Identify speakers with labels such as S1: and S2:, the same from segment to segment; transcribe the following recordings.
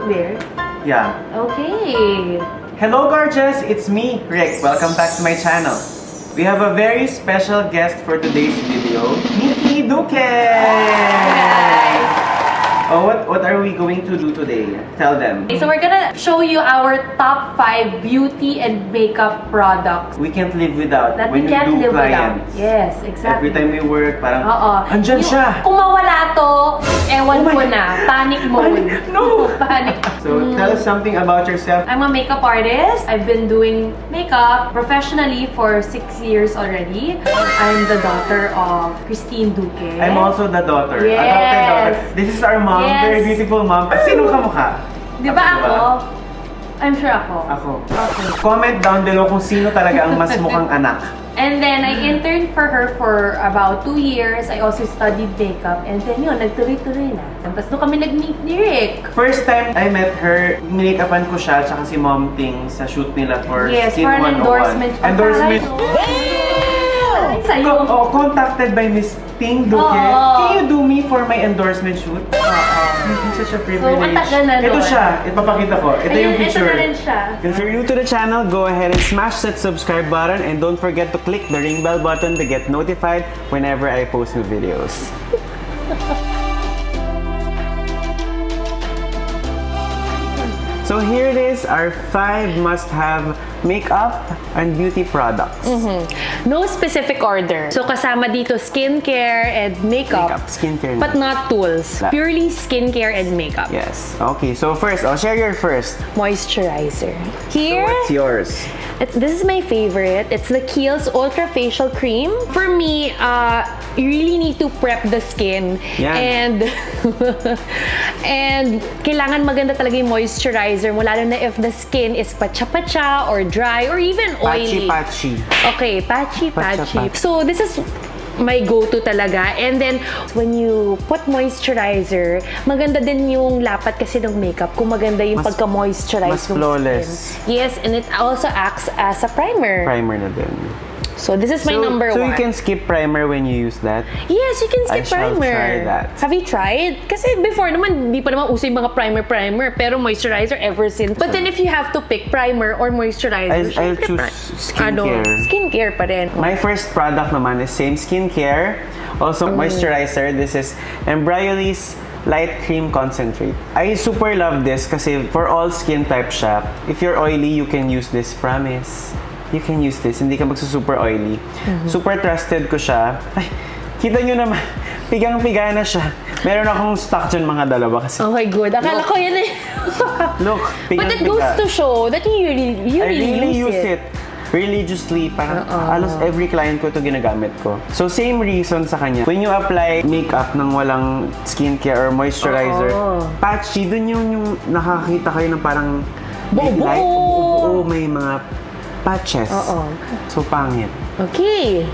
S1: there?
S2: Yeah.
S1: Okay.
S2: Hello gorgeous, it's me, Rick. Welcome back to my channel. We have a very special guest for today's video, Nikki Duque!
S1: Hi guys!
S2: Oh, what are we going to do today? Tell them.
S1: Okay, so we're gonna show you our top 5 beauty and makeup products
S2: We can't live without
S1: that
S2: when
S1: we can't
S2: we do
S1: live
S2: clients.
S1: without. Yes, exactly.
S2: Every time we work, parang,
S1: Oo.
S2: andyan siya!
S1: Kung mawala to, ewan ko na. Panic mode.
S2: No!
S1: Panic.
S2: So, tell us something about yourself.
S1: I'm a makeup artist. I've been doing makeup professionally for 6 years already. I'm the daughter of Christine Duque.
S2: I'm also the daughter.
S1: Yes.
S2: Adopted daughter. This is our mom.
S1: Yes.
S2: Very beautiful mom. At sino ka mukha?
S1: Di ba ako? I'm sure ako.
S2: Ako.
S1: Okay.
S2: Comment down below kung sino talaga ang mas mukhang anak.
S1: And then, I interned for her for about 2 years. I also studied makeup. And then yun, nagtuloy-tuloy na. Tapos doon kami nag-meet ni Rick.
S2: First time I met her, minake-upan ko siya tsaka si Mom Ting sa shoot nila for
S1: Yes,
S2: Skin
S1: for an
S2: 101.
S1: endorsement.
S2: Endorsement.
S1: Sa'yo.
S2: Oh, contacted by Miss Ting Duque. Can you do me for my endorsement shoot? It's such a privilege.
S1: So, ang tagal na
S2: Ito
S1: doon.
S2: siya. Ipapakita ko. Ito yung
S1: Ayun,
S2: picture.
S1: ito na rin siya.
S2: If you're new to the channel, go ahead and smash that subscribe button and don't forget to click the ring bell button to get notified whenever I post new videos. So here it is, our 5 must-have makeup and beauty products.
S3: No specific order. So kasama dito skincare and makeup.
S2: Skincare.
S3: But not tools. Purely skincare and makeup.
S2: Yes. Okay, so first, I'll share your first.
S3: Moisturizer.
S2: So
S3: Here,
S2: what's yours?
S3: this is my favorite. It's the Khiels Ultra Facial Creme. For me, you really need to prep the skin.
S2: Yan.
S3: And and kailangan maganda talaga yung moisturizer mo, lalo na if the skin is patcha-patcha or dry or even oily.
S2: Patchy.
S3: Okay, patchy.
S2: Patcha.
S3: So this is my go-to talaga. And then, when you put moisturizer, maganda din yung lapat kasi ng makeup kung maganda yung pagka-moisturize
S2: mas
S3: ng
S2: flawless.
S3: skin. Yes, and it also acts as a primer.
S2: Primer na din.
S3: So this is my number
S2: So
S3: one.
S2: you can skip primer when you use that?
S3: Yes, you can skip
S2: I shall
S3: primer.
S2: try that.
S3: Have you tried? Kasi before naman, di pa naman uso yung mga primer. Pero moisturizer ever since. But then if you have to pick primer or moisturizer,
S2: I'll choose skincare.
S3: Skincare pa rin.
S2: My first product naman is same skincare. Also moisturizer. This is Embryolisse Light Cream Concentrate. I super love this kasi for all skin type siya. If you're oily, you can use this, promise. You can use this. Hindi ka magsusuper oily. Super trusted ko siya. Ay, kita nyo naman. Pigang-piga na siya. Meron akong stock dyan mga dalawa kasi.
S3: Okay, good. Akala ko yan eh.
S2: Look,
S3: But it goes to show that you really use it.
S2: Religiously, parang halos every client ko ito ginagamit ko. So, same reason sa kanya. When you apply makeup ng walang skincare or moisturizer, patchy, dun yung nakakita kayo ng parang
S3: Buo-buo.
S2: may mga patches. So, pangit.
S3: Okay.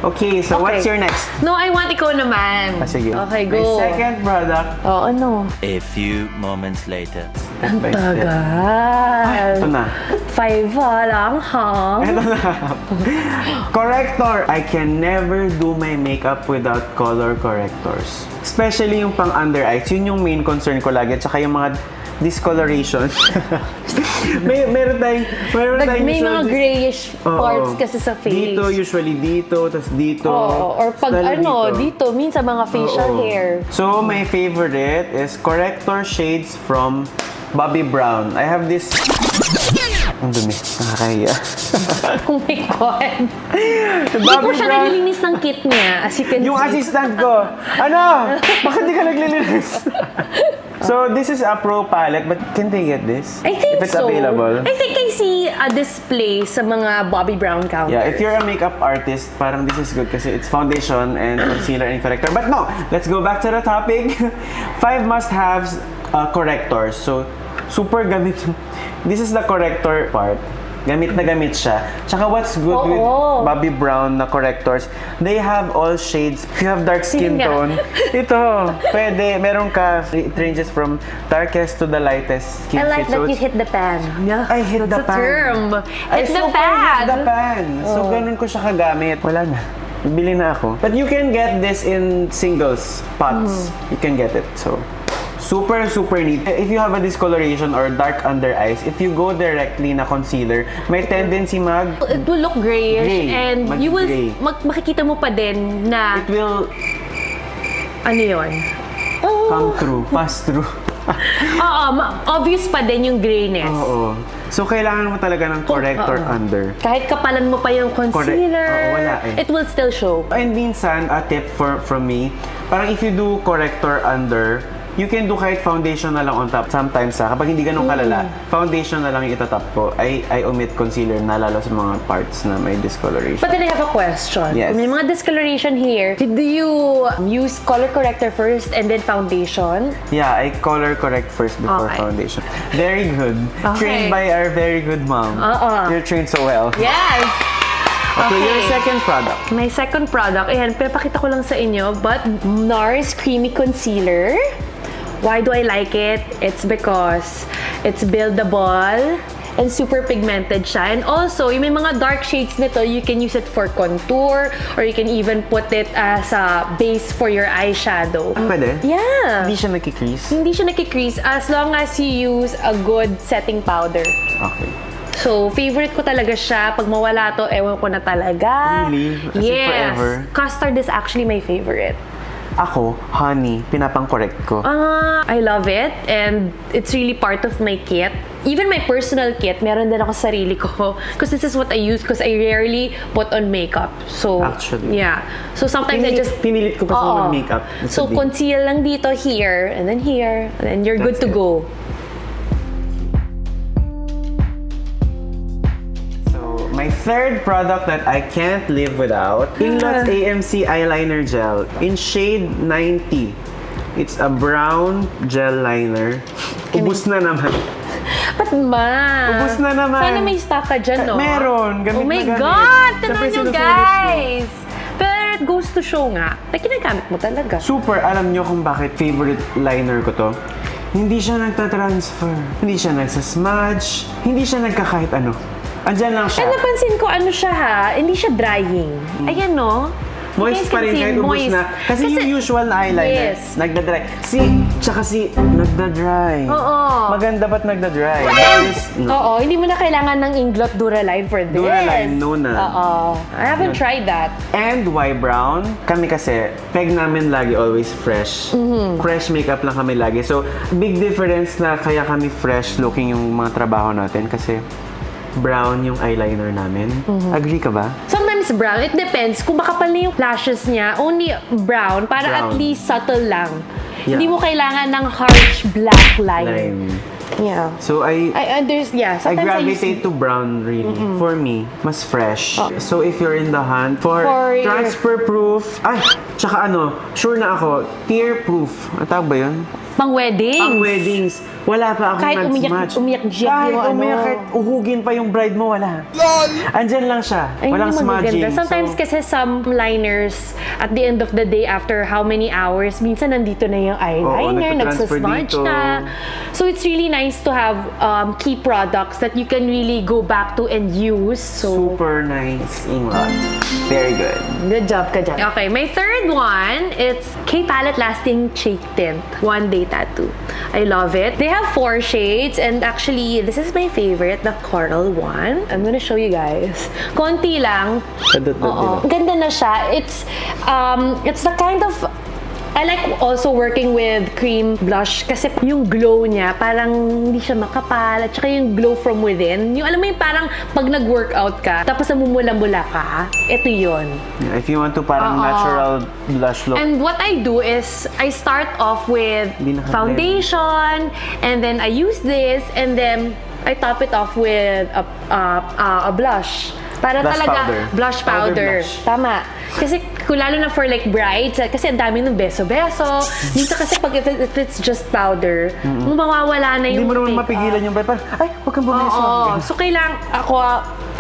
S2: Okay, so what's your next?
S3: No, I want ikaw naman.
S2: Sige.
S3: Okay,
S2: My
S3: go.
S2: second product.
S3: Oh, ano?
S4: A few moments later.
S2: Step by step.
S3: Tagal.
S2: Ito na.
S3: 5 lang, ha?
S2: Ito na. Corrector. I can never do my makeup without color correctors. Especially yung pang under eyes. Yun yung main concern ko lagi. Tsaka yung mga discoloration. meron tayong
S3: May mga grayish parts kasi sa face.
S2: Usually dito, tapos dito.
S3: Or pag dito, minsan mga facial hair.
S2: So, my favorite is Corrector Shades from Bobbi Brown. I have this... Ang dumi. Nakakahiya.
S3: Oh my God. Hindi po siya
S2: Brown.
S3: naglilinis ng kit niya, as you can
S2: Yung
S3: see.
S2: assistant ko, ano? Bakit di ka naglilinis? So, this is a pro palette, but can they get this?
S3: I think
S2: if it's
S3: so.
S2: available.
S3: I think I see a display sa mga Bobbi Brown counters.
S2: Yeah, if you're a makeup artist, parang this is good kasi it's foundation and concealer and corrector. But no, let's go back to the topic. 5 must-haves correctors. So, super gamit. This is the corrector part. Gamit na gamit siya. Tsaka what's good with Bobbi Brown na correctors, they have all shades. If you have dark skin tone, ito, pwede. Meron ka, it ranges from darkest to the lightest skin
S3: I like
S2: shade.
S3: that you hit the pan. Yeah,
S2: I hit the pan.
S3: term.
S2: I
S3: Hit the
S2: super
S3: pan.
S2: hit the pan. So, ganun ko siya kagamit. Wala na. Bili na ako. But you can get this in singles pots. You can get it. So, Super, super neat. If you have a discoloration or dark under eyes, if you go directly na concealer, may tendency
S3: It will look grayish
S2: Gray.
S3: and you will
S2: Mag-gray.
S3: makikita mo pa din na
S2: it will
S3: ano yun.
S2: come through, pass through.
S3: Oo, obvious pa din yung grayness.
S2: Oo. So, kailangan mo talaga ng corrector under.
S3: Kahit kapalan mo pa yung concealer,
S2: Oo, wala eh.
S3: it will still show.
S2: And minsan, a tip from me, parang if you do corrector under, you can do kahit foundation na lang on top. Sometimes, kapag hindi ganun kalala, foundation na lang yung itatap ko. I omit concealer na lalo sa mga parts na may discoloration.
S3: But then I have a question.
S2: Yes.
S3: May mga discoloration here. Do you use color corrector first and then foundation?
S2: Yeah, I color correct first before
S3: Okay.
S2: foundation. Very good.
S3: Okay.
S2: Trained by our very good mom. You're trained so well.
S3: Yes!
S2: Okay, your second product.
S3: My second product, ayan, pinapakita ko lang sa inyo, but Nars Creamy Concealer. Why do I like it? It's because it's buildable and super pigmented siya. And also, yung may mga dark shades nito, you can use it for contour or you can even put it as a base for your eyeshadow.
S2: Pwede?
S3: Yeah!
S2: Hindi siya nakikrease?
S3: Hindi siya nakikrease as long as you use a good setting powder.
S2: Okay.
S3: So, favorite ko talaga siya. Pag mawala to, ewan ko na talaga.
S2: Really? As in
S3: Yes.
S2: forever?
S3: Custard is actually my favorite.
S2: Ako, honey, pinapang-correct ko.
S3: I love it and it's really part of my kit. Even my personal kit, meron din ako sa sarili ko. Because this is what I use because I rarely put on makeup. So,
S2: Actually.
S3: yeah. So, sometimes I just...
S2: Pinilit ko pa sa
S3: Oo.
S2: mag-makeup.
S3: So, conceal lang dito, here, and then here, and then you're good
S2: That's
S3: to
S2: it.
S3: go.
S2: My third product that I can't live without, Inglot AMC Eyeliner Gel in shade 90. It's a brown gel liner. Ubus na naman.
S3: But ma,
S2: Ubus na naman.
S3: sana may stock ka dyan, no?
S2: Meron. Gamit
S3: oh my
S2: na gamit.
S3: God!
S2: Siyempre,
S3: Tignan nyo,
S2: sinusulit
S3: guys! Pero it goes to show nga, na ginagamit mo talaga.
S2: Super, alam nyo kung bakit favorite liner ko to? Hindi siya nagtatransfer. Hindi siya nagsasmudge. Hindi siya nagkakahit ano. Andyan lang siya.
S3: And napansin ko, ano siya ha, hindi siya drying. Ayan, no?
S2: Moist
S3: You guys
S2: pa
S3: can
S2: rin
S3: see,
S2: kahit ubos
S3: moist.
S2: na. Kasi yung usual na eyeliner,
S3: Yes.
S2: nagda-dry. Tsaka nagda-dry.
S3: Oo.
S2: Maganda ba't nagda-dry?
S3: Oo, hindi mo na kailangan ng Inglot Duraline for this.
S2: Duraline, no na.
S3: Oo. I haven't tried that.
S2: And why brown? Kami kasi, peg namin lagi always fresh. Fresh makeup lang kami lagi. So, big difference na kaya kami fresh looking yung mga trabaho natin kasi brown yung eyeliner namin. Agree ka ba?
S3: Sometimes brown, it depends. Kung makapal na yung lashes niya, only brown, para
S2: Brown.
S3: at least subtle lang.
S2: Yeah.
S3: Hindi mo kailangan ng harsh black line.
S2: Lime.
S3: Yeah.
S2: So, I
S3: Sometimes I
S2: gravitate to brown really. For me, mas fresh. So if you're in the hunt for
S3: For your-
S2: transfer proof, tsaka sure na ako, tear proof. Ang tawag ba yun?
S3: Pang weddings.
S2: Ang weddings, wala pa akong
S3: Kahit
S2: nag-smudge.
S3: umiyak jet
S2: Kahit
S3: yung
S2: umiyak,
S3: ano.
S2: kahit uhugin pa yung bride mo, wala. Andyan lang siya.
S3: Ay,
S2: Walang
S3: hindi
S2: smudging.
S3: magaganda. Sometimes
S2: So,
S3: kasi some liners, at the end of the day, after how many hours, minsan nandito na yung eyeliner,
S2: nagtatransfer
S3: nagsasmudge
S2: dito.
S3: na. So it's really nice to have key products that you can really go back to and use. So,
S2: super nice Inglot. Very good.
S3: good job ka dyan. Okay, my third one, it's K Palette Lasting Cheek Tint One Day Tattoo. I love it. They have 4 shades and actually, this is my favorite, the coral one. I'm gonna show you guys. Konti lang. Oo. Ganda na siya. It's the kind of I like also working with cream blush kasi yung glow niya parang hindi siya makapal at saka yung glow from within. Yung alam mo yung parang pag nag-workout ka tapos namumula-mula ka, ito yun.
S2: Yeah, if you want to parang natural blush look.
S3: And what I do is I start off with
S2: Hindi naka-blend.
S3: foundation and then I use this and then I top it off with a blush. Para
S2: Blush
S3: talaga
S2: powder.
S3: blush powder.
S2: Blush.
S3: Tama. Kasi kung lalo na for like brides, kasi ang dami ng beso-beso. Dito kasi pag if it's just powder, mawawala na
S2: Hindi
S3: yung
S2: mo naman
S3: makeup.
S2: mapigilan yung bride. Parang, ay, huwag kang bumeso.
S3: Oo. So, kailangan ako,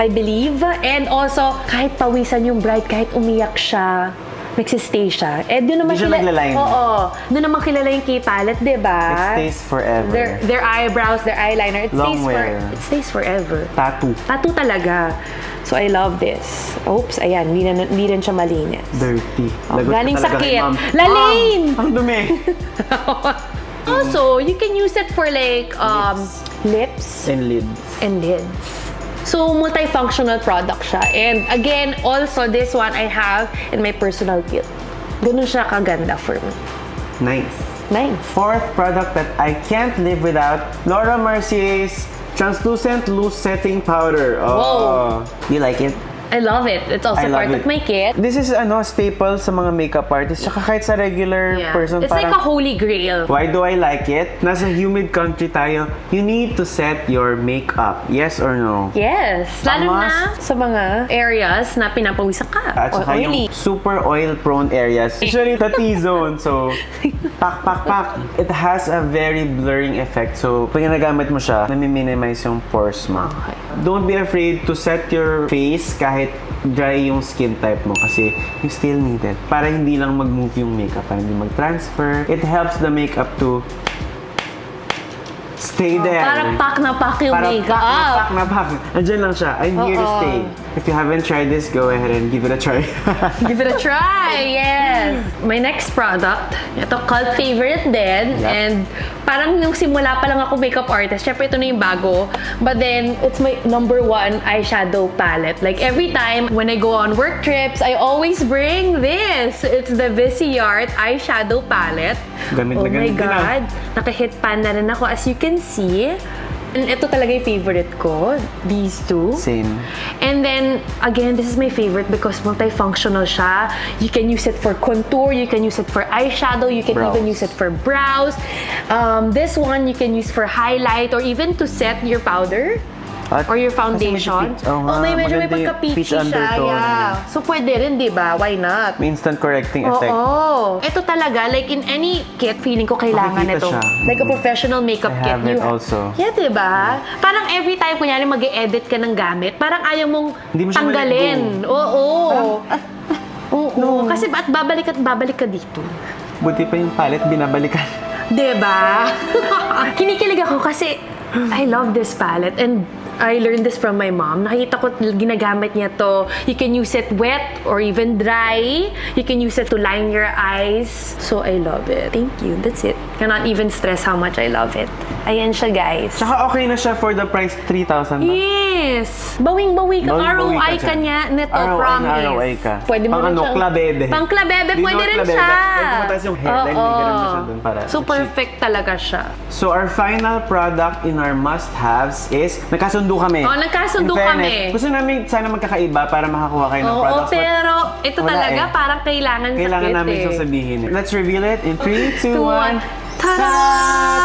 S3: I believe, and also, kahit pawisan yung bride, kahit umiyak siya, nagsistay siya. Eh, doon naman
S2: Hindi siya nagla-line.
S3: Oo. Doon naman kilala yung K Palette, di ba?
S2: It stays forever.
S3: Their eyebrows, their eyeliner,
S2: Long wear.
S3: it stays forever.
S2: Tattoo.
S3: Tattoo talaga. So, I love this. Oops, ayan, hindi rin siya malinis.
S2: Dirty.
S3: Oh,
S2: Lagot ka
S3: galing
S2: talaga kay
S3: sakit.
S2: ma'am.
S3: Lalim!
S2: Ma'am, ang dumi.
S3: Also, you can use it for like lips
S2: And lids.
S3: and lids. So, multifunctional product siya. And again, also this one I have in my personal kit. Ganun siya kaganda for me.
S2: Nice.
S3: Nice.
S2: Fourth product that I can't live without, Laura Mercier's Translucent Loose Setting Powder. Oh. You like it?
S3: I love it. It's also
S2: I love
S3: part of
S2: it.
S3: my kit.
S2: This is staple sa mga makeup artists. Tsaka kahit sa regular person,
S3: It's like a holy grail.
S2: why do I like it? Nasa humid country tayo. You need to set your makeup. Yes or no?
S3: Yes. Lalo na
S2: must.
S3: sa mga areas na pinapawisan ka.
S2: At
S3: Or
S2: saka
S3: oily.
S2: yung super oil-prone areas. Usually, the T-zone. So, pak. It has a very blurring effect. So, pag ginagamit mo siya, nami-minimize yung pores mo.
S3: Okay.
S2: Don't be afraid to set your face kahit dry yung skin type mo kasi you still need it. Para hindi lang mag-move yung makeup, para hindi mag-transfer. It helps the makeup to stay there.
S3: Parang pak na pak yung makeup.
S2: Pak na pak. Andyan lang siya. I'm here to stay. If you haven't tried this, go ahead and give it a try.
S3: Give it a try, yes! My next product, ito cult favorite din.
S2: Yep.
S3: And parang nung simula pa lang ako makeup artist, syempre ito na yung bago. But then, it's my number one eyeshadow palette. Like every time when I go on work trips, I always bring this. It's the Viseart eyeshadow palette.
S2: Gamit
S3: Oh
S2: na
S3: my
S2: gamit din
S3: God! Naka-hit pan na rin ako, as you can see. And ito talaga yung favorite ko, these two.
S2: Same.
S3: And then, again, this is my favorite because multifunctional siya. You can use it for contour, you can use it for eyeshadow, you can
S2: Brows.
S3: even use it for brows. This one, you can use for highlight or even to set your powder.
S2: At,
S3: Or your
S2: kasi
S3: foundation.
S2: medyo
S3: May
S2: maganda yung
S3: pagka-peachy
S2: peach
S3: siya.
S2: undertone.
S3: Yeah. So, pwede rin, di ba? Why not?
S2: May instant correcting effect.
S3: Oo. Ito talaga, like in any kit, feeling ko kailangan
S2: Makikita
S3: ito.
S2: siya.
S3: Like a professional makeup
S2: I
S3: kit.
S2: have it also.
S3: Yeah, diba? Parang every time, kunyari, mag-e-edit ka ng gamit, parang ayaw mong
S2: Hindi mo siya
S3: tanggalin.
S2: ma-let
S3: Oo. Oo. Kasi ba't babalik ka dito?
S2: Buti pa yung palette, binabalikan.
S3: Diba? Kinikilig ako kasi I love this palette and I learned this from my mom. Nakita ko ginagamit niya to. You can use it wet or even dry. You can use it to line your eyes. So I love it. Thank you. That's it. Cannot even stress how much I love it. Ayan siya, guys.
S2: Tsaka okay na siya for the price 3,000 ba?
S3: Yes! Bawing-bawi ka.
S2: Bawing-bawi
S3: ROI
S2: ka
S3: ka
S2: dyan.
S3: niya. Nito,
S2: ROI na
S3: promise.
S2: ROI ka.
S3: Pwede mo
S2: Pang
S3: rin
S2: ano,
S3: siyang...
S2: klabebe.
S3: Pang klabebe.
S2: Di
S3: Pwede
S2: no
S3: rin
S2: klabebe.
S3: siya.
S2: Pwede mataas yung hairline. May ganun na siya dun para
S3: So,
S2: cheap.
S3: perfect talaga siya.
S2: So, our final product in our must-haves is, nagkasundo kami.
S3: Oh, nagkasundo
S2: In fairness,
S3: kami.
S2: Gusto namin sana magkakaiba para makakuha kayo ng
S3: Oo,
S2: products. but
S3: pero ito
S2: wala
S3: talaga
S2: eh.
S3: parang kailangan sa
S2: Kailangan
S3: kit
S2: namin
S3: eh.
S2: siyang sabihin. Let's reveal it in 3, 2, 1.
S3: Ta-da!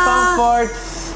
S2: Tomford!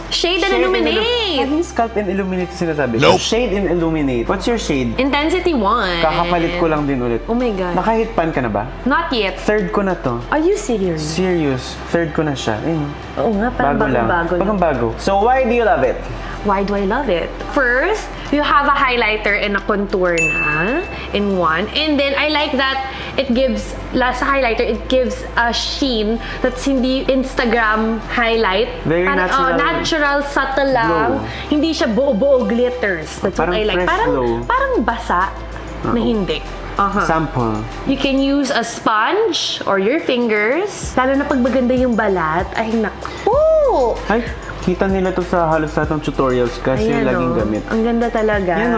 S3: Shade and Illuminate!
S2: Laging Scalp and Illuminate yung sinasabi. So, shade and Illuminate. What's your shade?
S3: Intensity 1.
S2: Kakapalit ko lang din ulit.
S3: Oh my God.
S2: Naka-hit pan ka na ba?
S3: Not yet.
S2: Third ko na to.
S3: Are you serious?
S2: Serious. Third ko na siya. Ayun.
S3: Oo nga, parang
S2: Bago lang.
S3: bago-bago lang.
S2: Parang bago. So, why do you love it?
S3: Why do I love it? First, you have a highlighter and a contour na in one. And then, I like that it gives, sa highlighter, it gives a sheen that's hindi Instagram highlight.
S2: Very natural.
S3: Natural, subtle lang.
S2: Glow.
S3: Hindi siya buo-buo glitters. That's
S2: Parang
S3: what I like.
S2: fresh glow.
S3: Parang basa na hindi.
S2: Sample.
S3: You can use a sponge or your fingers. Lalo na pag maganda yung balat. Ay, naku!
S2: Ay, kita nila to sa halos lahat ng tutorials kasi
S3: Ayan,
S2: laging
S3: oh.
S2: gamit.
S3: Ang ganda talaga.
S2: Yan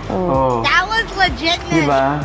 S2: oh.
S5: That was legitness.
S2: Diba?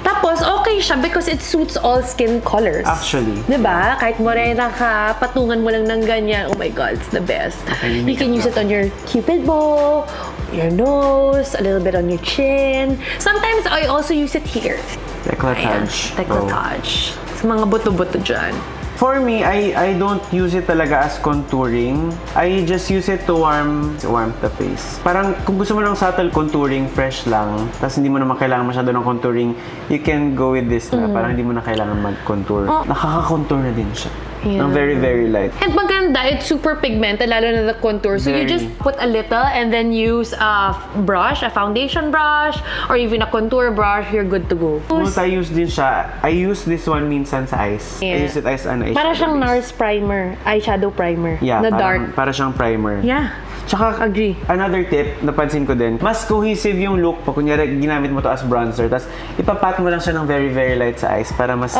S3: Tapos, okay siya because it suits all skin colors.
S2: Actually.
S3: Diba? Kahit morena ka, patungan mo lang ng ganyan. Oh my God, it's the best.
S2: Okay,
S3: You can use it on your cupid bow, your nose, a little bit on your chin. Sometimes, I also use it here.
S2: Decolletage.
S3: Decolletage. Sa mga buto-buto dyan.
S2: For me, I don't use it talaga as contouring. I just use it to warm the face. Parang kung gusto mo ng subtle contouring, fresh lang, tapos hindi mo naman kailangan masyado ng contouring, you can go with this na. Parang hindi mo na kailangan mag-contour. Nakaka-contour na din siya.
S3: Yeah.
S2: Ang very, very light.
S3: And maganda, it's super pigmented, lalo na the contour. So you
S2: Very.
S3: just put a little and then use a brush, a foundation brush, or even a contour brush, you're good to go.
S2: Multi-use din siya. I use this one minsan sa eyes. I
S3: Yeah.
S2: use it as an eyeshadow
S3: Para siyang
S2: base.
S3: Nars primer, eyeshadow primer,
S2: Yeah,
S3: na
S2: parang,
S3: dark.
S2: para siyang primer.
S3: Yeah.
S2: Tsaka,
S3: Agree.
S2: another tip, napansin ko din, mas cohesive yung look pag kunyari ginamit mo to as bronzer, tapos ipapat mo lang siya ng very, very light sa eyes para mas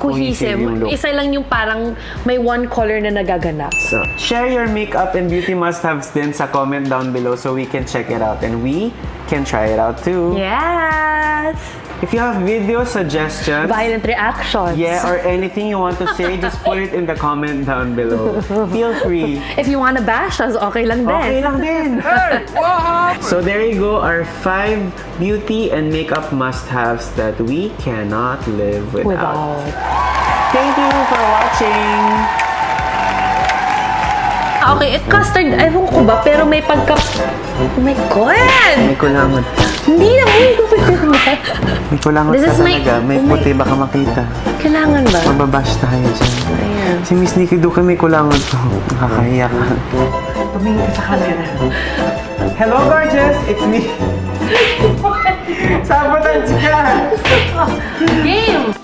S3: Cohesive.
S2: yung look.
S3: Isa lang yung parang may one color na nagaganap.
S2: So, share your makeup and beauty must-haves din sa comment down below so we can check it out and we can try it out too.
S3: Yes!
S2: If you have video suggestions,
S3: Violent reactions.
S2: yeah, or anything you want to say, just put it in the comment down below. Feel free.
S3: If you wanna bash us, okay lang din.
S2: Okay lang din. So there you go, our 5 beauty and makeup must-haves that we cannot live without. Thank you for watching.
S3: Okay, custard, ewan ko ba, pero may pagka... Oh my God!
S2: May kulangot.
S3: Hindi naman.
S2: May kulangot
S3: This
S2: ka
S3: is my-
S2: talaga. May
S3: oh my-
S2: puti, baka makita.
S3: Kailangan ba?
S2: Mababash tayo dyan.
S3: Ayan.
S2: Si Miss Nikki Duque may kulangot to. Nakakahiya ka. Tumingin ka sa camera. Hello, gorgeous! It's me. Sabotage ka!
S1: Game!